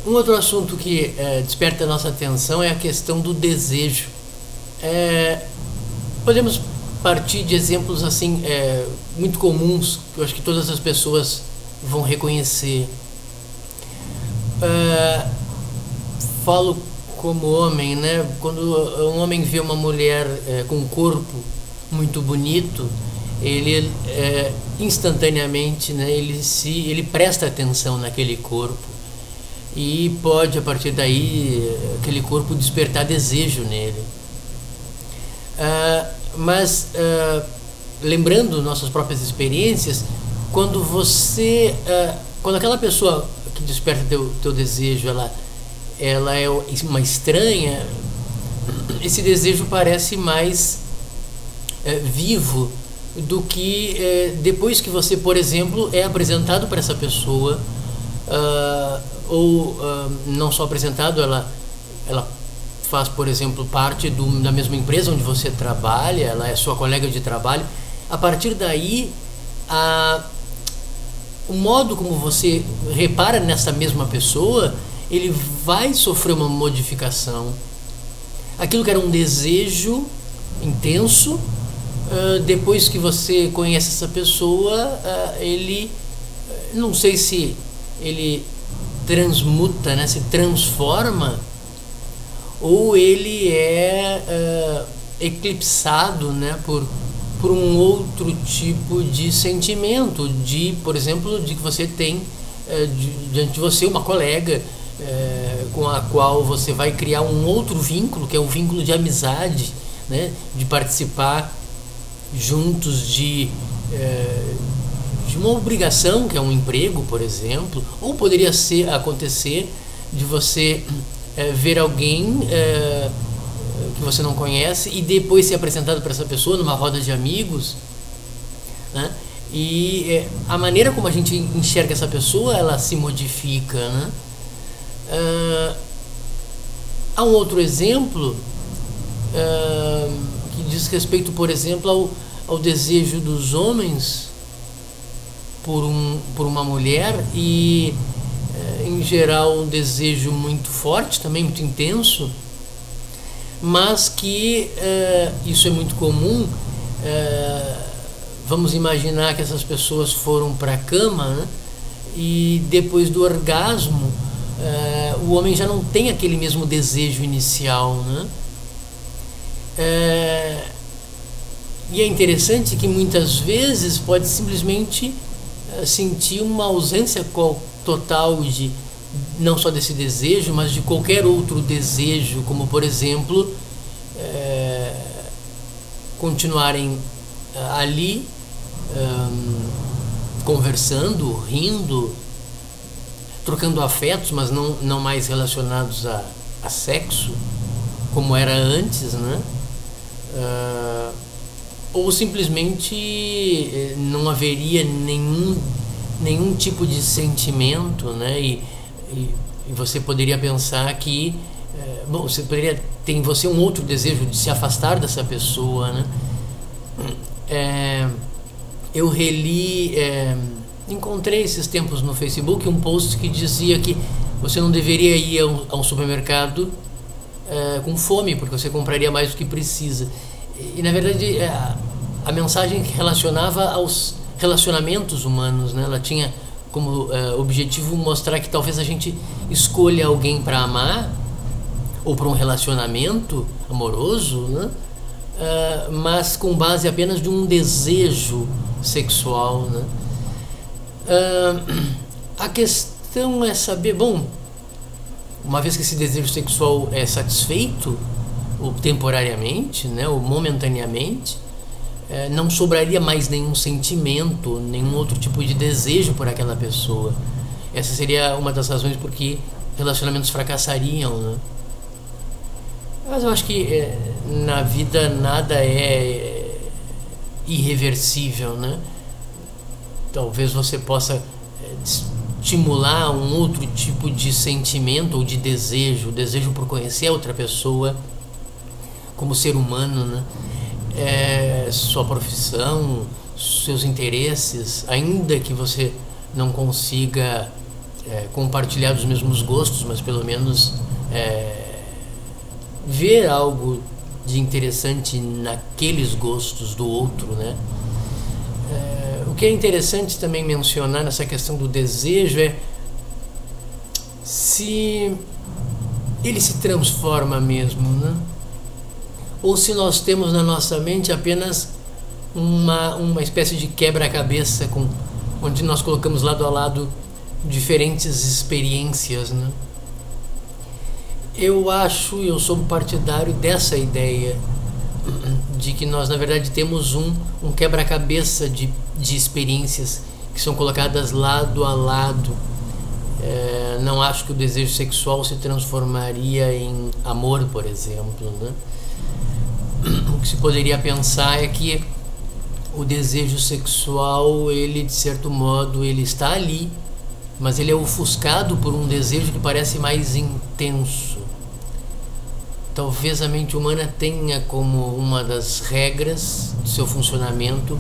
Um outro assunto que desperta a nossa atenção é a questão do desejo. Podemos partir de exemplos assim muito comuns, que eu acho que todas as pessoas vão reconhecer. Falo como homem, né? Quando um homem vê uma mulher com um corpo muito bonito, ele instantaneamente, né, ele presta atenção naquele corpo e pode, a partir daí, aquele corpo despertar desejo nele. Mas lembrando nossas próprias experiências, quando aquela pessoa que desperta teu desejo, ela é uma estranha, esse desejo parece mais vivo do que depois que você, por exemplo, é apresentado para essa pessoa, ou não só apresentado, ela faz, por exemplo, parte da mesma empresa onde você trabalha, ela é sua colega de trabalho. A partir daí, o modo como você repara nessa mesma pessoa, ele vai sofrer uma modificação. Aquilo que era um desejo intenso, depois que você conhece essa pessoa, ele, não sei se ele transmuta, né, se transforma, ou ele é eclipsado, né, por um outro tipo de sentimento, por exemplo, de que você tem diante de você uma colega com a qual você vai criar um outro vínculo, que é um vínculo de amizade, né, de participar juntos de uma obrigação, que é um emprego, por exemplo, ou poderia acontecer de você ver alguém que você não conhece e depois ser apresentado para essa pessoa numa roda de amigos, né? E a maneira como a gente enxerga essa pessoa, ela se modifica, né? Há um outro exemplo que diz respeito, por exemplo, ao desejo dos homens por uma mulher, e em geral um desejo muito forte, também muito intenso, mas que isso é muito comum. Vamos imaginar que essas pessoas foram para a cama, né? E depois do orgasmo o homem já não tem aquele mesmo desejo inicial, né? E é interessante que muitas vezes pode simplesmente sentir uma ausência total de não só desse desejo, mas de qualquer outro desejo, como por exemplo continuarem ali conversando, rindo, trocando afetos, mas não mais relacionados a sexo, como era antes, né? Ou simplesmente não haveria nenhum tipo de sentimento, né? E você poderia pensar que você poderia ter em você um outro desejo de se afastar dessa pessoa, né? Eu encontrei esses tempos no Facebook um post que dizia que você não deveria ir a um supermercado com fome, porque você compraria mais do que precisa. E na verdade a mensagem relacionava aos relacionamentos humanos, né? Ela tinha como objetivo mostrar que talvez a gente escolha alguém para amar ou para um relacionamento amoroso, né? Mas com base apenas de um desejo sexual, né? A questão é saber, bom, uma vez que esse desejo sexual é satisfeito, ou temporariamente, né, ou momentaneamente, não sobraria mais nenhum sentimento, nenhum outro tipo de desejo por aquela pessoa. Essa seria uma das razões por que relacionamentos fracassariam, né? Mas eu acho que na vida nada é irreversível, né? Talvez você possa estimular um outro tipo de sentimento ou de desejo, desejo por conhecer a outra pessoa como ser humano, né? Sua profissão, seus interesses, ainda que você não consiga compartilhar os mesmos gostos, mas pelo menos ver algo de interessante naqueles gostos do outro, né? O que é interessante também mencionar nessa questão do desejo é se ele se transforma mesmo, né? Ou se nós temos na nossa mente apenas uma espécie de quebra-cabeça onde nós colocamos lado a lado diferentes experiências, né? Eu sou partidário dessa ideia de que nós na verdade temos um quebra-cabeça de experiências que são colocadas lado a lado. Não acho que o desejo sexual se transformaria em amor, por exemplo, né? O que se poderia pensar é que o desejo sexual, ele de certo modo, ele está ali, mas ele é ofuscado por um desejo que parece mais intenso. Talvez a mente humana tenha como uma das regras do seu funcionamento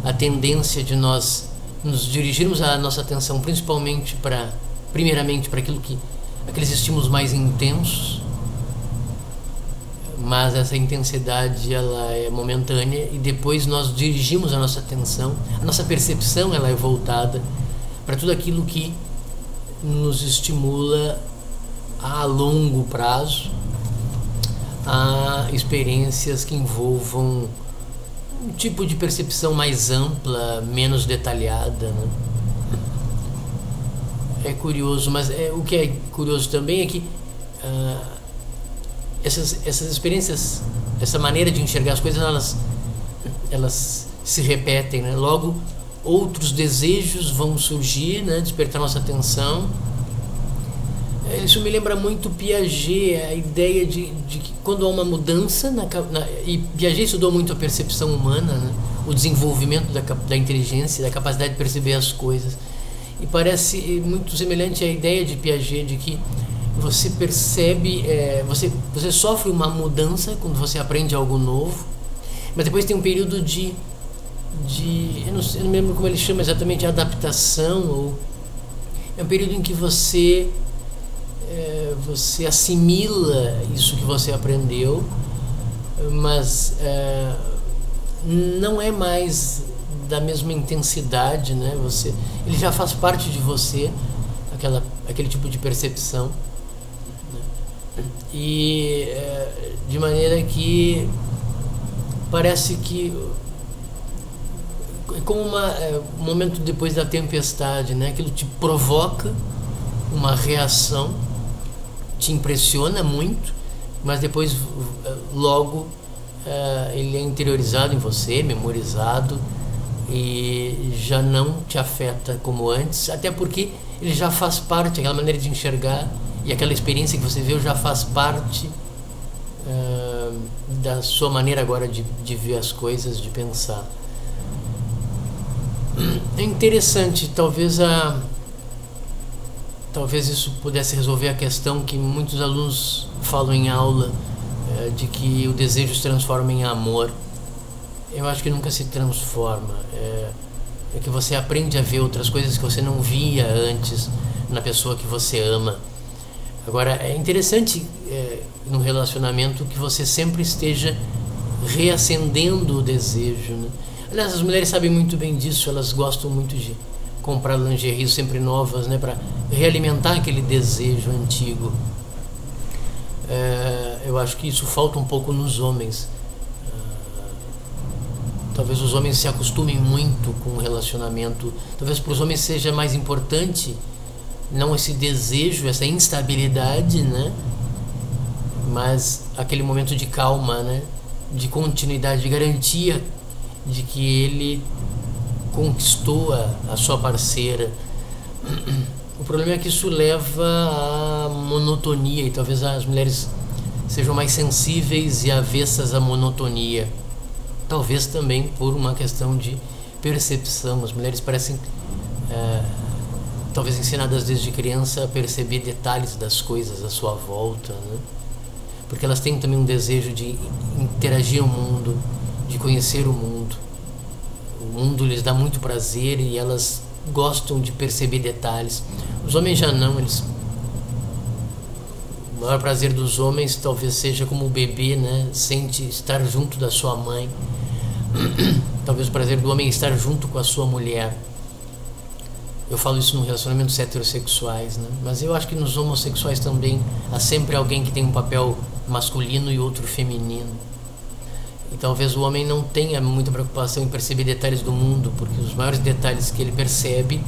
a tendência de nós nos dirigirmos a nossa atenção primeiramente para aqueles estímulos mais intensos, mas essa intensidade ela é momentânea e depois nós dirigimos a nossa atenção, a nossa percepção ela é voltada para tudo aquilo que nos estimula a longo prazo, a experiências que envolvam um tipo de percepção mais ampla, menos detalhada, né? É curioso, mas o que é curioso também é que essas experiências, essa maneira de enxergar as coisas, elas se repetem, né? Logo, outros desejos vão surgir, né? Despertar nossa atenção. Isso me lembra muito Piaget, a ideia de que quando há uma mudança, e Piaget estudou muito a percepção humana, né? O desenvolvimento da inteligência, da capacidade de perceber as coisas. E parece muito semelhante à ideia de Piaget de que você percebe, você sofre uma mudança quando você aprende algo novo, mas depois tem um período eu não lembro como ele chama exatamente, adaptação, é um período em que você assimila isso que você aprendeu, mas não é mais da mesma intensidade, né? Ele já faz parte de você, aquele tipo de percepção, né? E de maneira que parece que é como um momento depois da tempestade, né? Aquilo te provoca uma reação, te impressiona muito, mas depois logo ele é interiorizado em você, memorizado, e já não te afeta como antes, até porque ele já faz parte, aquela maneira de enxergar e aquela experiência que você viu já faz parte da sua maneira agora de ver as coisas, de pensar. É interessante, talvez isso pudesse resolver a questão que muitos alunos falam em aula, de que o desejo se transforma em amor. Eu acho que nunca se transforma. É que você aprende a ver outras coisas que você não via antes na pessoa que você ama. Agora, é interessante no relacionamento que você sempre esteja reacendendo o desejo, né? Aliás, as mulheres sabem muito bem disso, elas gostam muito de comprar lingeries sempre novas, né, para realimentar aquele desejo antigo. Eu acho que isso falta um pouco nos homens. Talvez os homens se acostumem muito com o relacionamento. Talvez para os homens seja mais importante não esse desejo, essa instabilidade, né? Mas aquele momento de calma, né? De continuidade, de garantia de que ele conquistou a sua parceira. O problema é que isso leva à monotonia, e talvez as mulheres sejam mais sensíveis e avessas à monotonia. Talvez também por uma questão de percepção. As mulheres parecem, talvez ensinadas desde criança a perceber detalhes das coisas à sua volta, né? Porque elas têm também um desejo de interagir ao mundo, de conhecer o mundo. O mundo lhes dá muito prazer e elas gostam de perceber detalhes. Os homens já não, eles... O maior prazer dos homens talvez seja como o bebê, né? Sente estar junto da sua mãe. Talvez o prazer do homem é estar junto com a sua mulher. Eu falo isso nos relacionamentos heterossexuais, né? Mas eu acho que nos homossexuais também há sempre alguém que tem um papel masculino e outro feminino. E talvez o homem não tenha muita preocupação em perceber detalhes do mundo, porque os maiores detalhes que ele percebe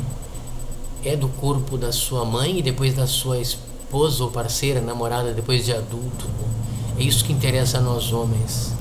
é do corpo da sua mãe e depois da sua esposa ou parceira, namorada, depois de adulto. É isso que interessa a nós homens.